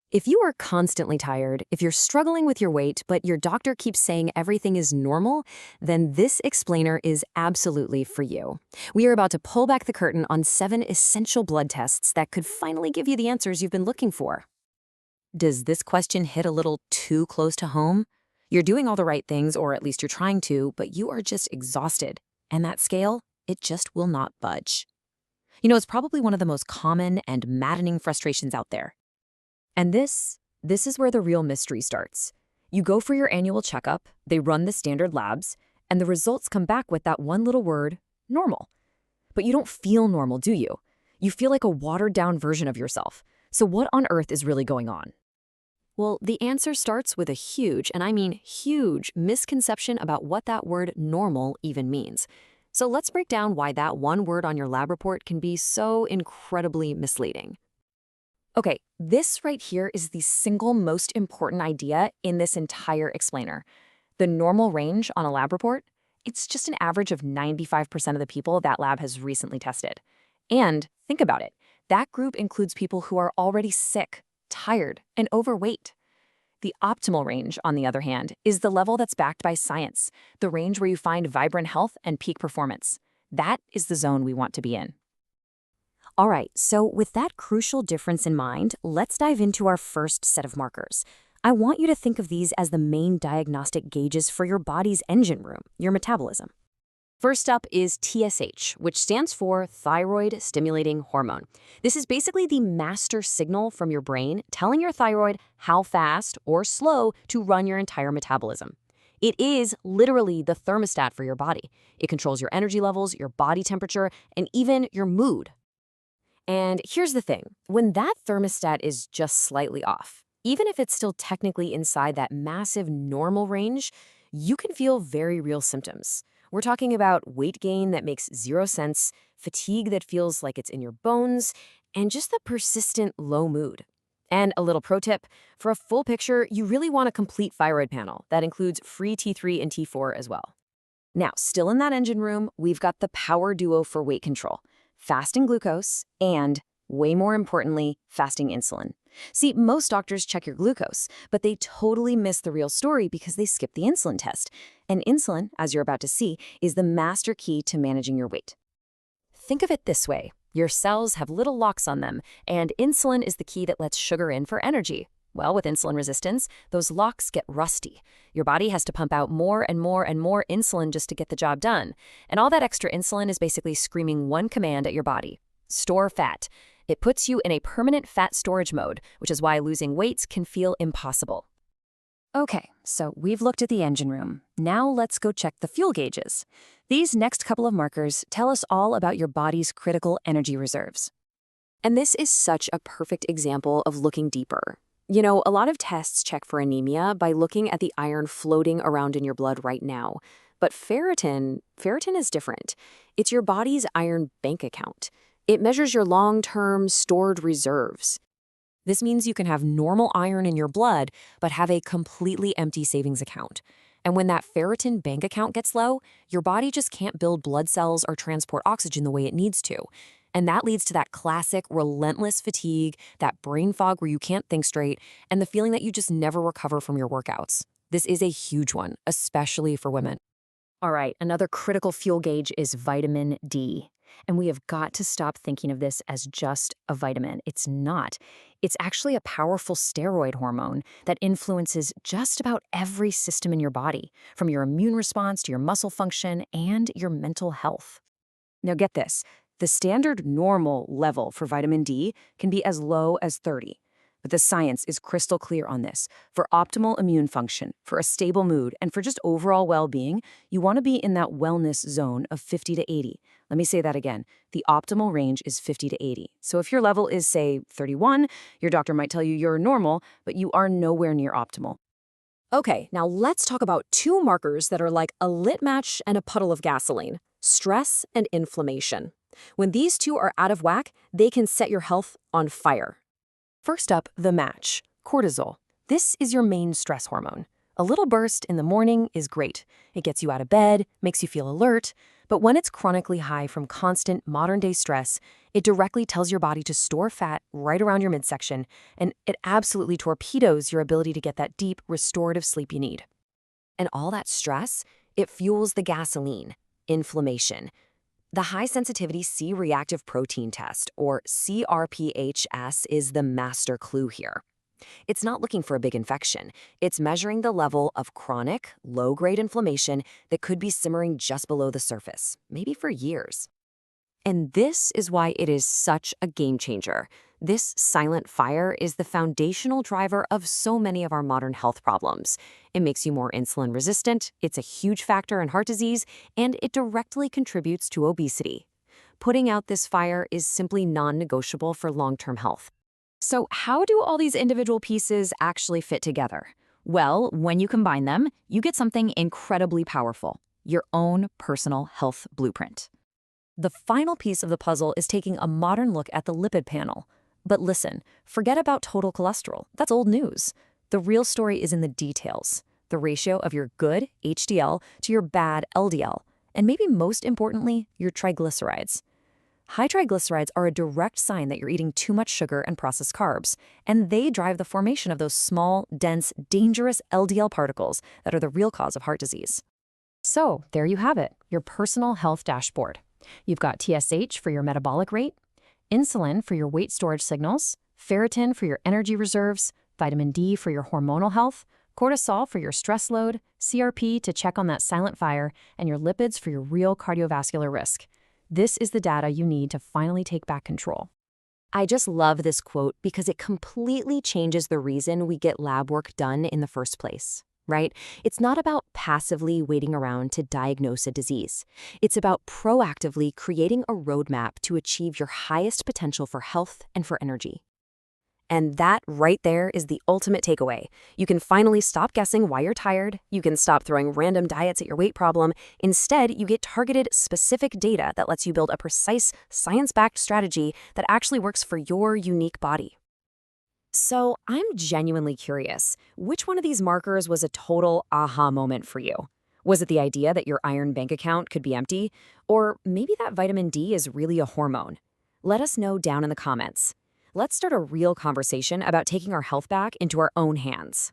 If you are constantly tired, if you're struggling with your weight, but your doctor keeps saying everything is normal, then this explainer is absolutely for you. We are about to pull back the curtain on 7 essential blood tests that could finally give you the answers you've been looking for. Does this question hit a little too close to home? You're doing all the right things, or at least you're trying to, but you are just exhausted. And that scale, it just will not budge. It's probably one of the most common and maddening frustrations out there. And this is where the real mystery starts. You go for your annual checkup, they run the standard labs, and the results come back with that one little word, normal. But you don't feel normal, do you? You feel like a watered-down version of yourself. So what on earth is really going on? Well, the answer starts with a huge, and I mean huge, misconception about what that word normal even means. So let's break down why that one word on your lab report can be so incredibly misleading. Okay, this right here is the single most important idea in this entire explainer. The normal range on a lab report, it's just an average of 95% of the people that lab has recently tested. And think about it, that group includes people who are already sick, tired, and overweight. The optimal range, on the other hand, is the level that's backed by science, the range where you find vibrant health and peak performance. That is the zone we want to be in. All right, so with that crucial difference in mind, let's dive into our first set of markers. I want you to think of these as the main diagnostic gauges for your body's engine room, your metabolism. First up is TSH, which stands for thyroid stimulating hormone. This is basically the master signal from your brain telling your thyroid how fast or slow to run your entire metabolism. It is literally the thermostat for your body. It controls your energy levels, your body temperature, and even your mood. And here's the thing, when that thermostat is just slightly off, even if it's still technically inside that massive normal range, you can feel very real symptoms. We're talking about weight gain that makes zero sense, fatigue that feels like it's in your bones, and just the persistent low mood. And a little pro tip, for a full picture, you really want a complete thyroid panel that includes free T3 and T4 as well. Now, still in that engine room, we've got the power duo for weight control. Fasting glucose, and, way more importantly, fasting insulin. See, most doctors check your glucose, but they totally miss the real story because they skip the insulin test. And insulin, as you're about to see, is the master key to managing your weight. Think of it this way. Your cells have little locks on them, and insulin is the key that lets sugar in for energy. Well, with insulin resistance, those locks get rusty. Your body has to pump out more and more and more insulin just to get the job done. And all that extra insulin is basically screaming one command at your body: store fat. It puts you in a permanent fat storage mode, which is why losing weight can feel impossible. Okay, so we've looked at the engine room. Now let's go check the fuel gauges. These next couple of markers tell us all about your body's critical energy reserves. And this is such a perfect example of looking deeper. A lot of tests check for anemia by looking at the iron floating around in your blood right now. But ferritin is different. It's your body's iron bank account. It measures your long-term stored reserves. This means you can have normal iron in your blood, but have a completely empty savings account. And when that ferritin bank account gets low, your body just can't build blood cells or transport oxygen the way it needs to. And that leads to that classic relentless fatigue, that brain fog where you can't think straight, and the feeling that you just never recover from your workouts. This is a huge one, especially for women. All right, another critical fuel gauge is vitamin D. And we have got to stop thinking of this as just a vitamin. It's not. It's actually a powerful steroid hormone that influences just about every system in your body, from your immune response to your muscle function and your mental health. Now get this. The standard normal level for vitamin D can be as low as 30. But the science is crystal clear on this. For optimal immune function, for a stable mood, and for just overall well-being, you want to be in that wellness zone of 50 to 80. Let me say that again. The optimal range is 50 to 80. So if your level is, say, 31, your doctor might tell you you're normal, but you are nowhere near optimal. Okay, now let's talk about 2 markers that are like a lit match and a puddle of gasoline: stress and inflammation. When these 2 are out of whack, they can set your health on fire. First up, the match, cortisol. This is your main stress hormone. A little burst in the morning is great. It gets you out of bed, makes you feel alert. But when it's chronically high from constant modern-day stress, it directly tells your body to store fat right around your midsection, and it absolutely torpedoes your ability to get that deep, restorative sleep you need. And all that stress, it fuels the gasoline, inflammation. The high-sensitivity C-reactive protein test, or CRPHS, is the master clue here. It's not looking for a big infection. It's measuring the level of chronic, low-grade inflammation that could be simmering just below the surface, maybe for years. And this is why it is such a game changer. This silent fire is the foundational driver of so many of our modern health problems. It makes you more insulin resistant, it's a huge factor in heart disease, and it directly contributes to obesity. Putting out this fire is simply non-negotiable for long-term health. So how do all these individual pieces actually fit together? Well, when you combine them, you get something incredibly powerful, your own personal health blueprint. The final piece of the puzzle is taking a modern look at the lipid panel. But listen, forget about total cholesterol. That's old news. The real story is in the details, the ratio of your good HDL to your bad LDL, and maybe most importantly, your triglycerides. High triglycerides are a direct sign that you're eating too much sugar and processed carbs, and they drive the formation of those small, dense, dangerous LDL particles that are the real cause of heart disease. So there you have it, your personal health dashboard. You've got TSH for your metabolic rate, insulin for your weight storage signals, ferritin for your energy reserves, vitamin D for your hormonal health, cortisol for your stress load, CRP to check on that silent fire, and your lipids for your real cardiovascular risk. This is the data you need to finally take back control. I just love this quote because it completely changes the reason we get lab work done in the first place. Right? It's not about passively waiting around to diagnose a disease. It's about proactively creating a roadmap to achieve your highest potential for health and for energy. And that right there is the ultimate takeaway. You can finally stop guessing why you're tired. You can stop throwing random diets at your weight problem. Instead, you get targeted, specific data that lets you build a precise, science-backed strategy that actually works for your unique body. So I'm genuinely curious, which one of these markers was a total aha moment for you? Was it the idea that your iron bank account could be empty? Or maybe that vitamin D is really a hormone? Let us know down in the comments. Let's start a real conversation about taking our health back into our own hands.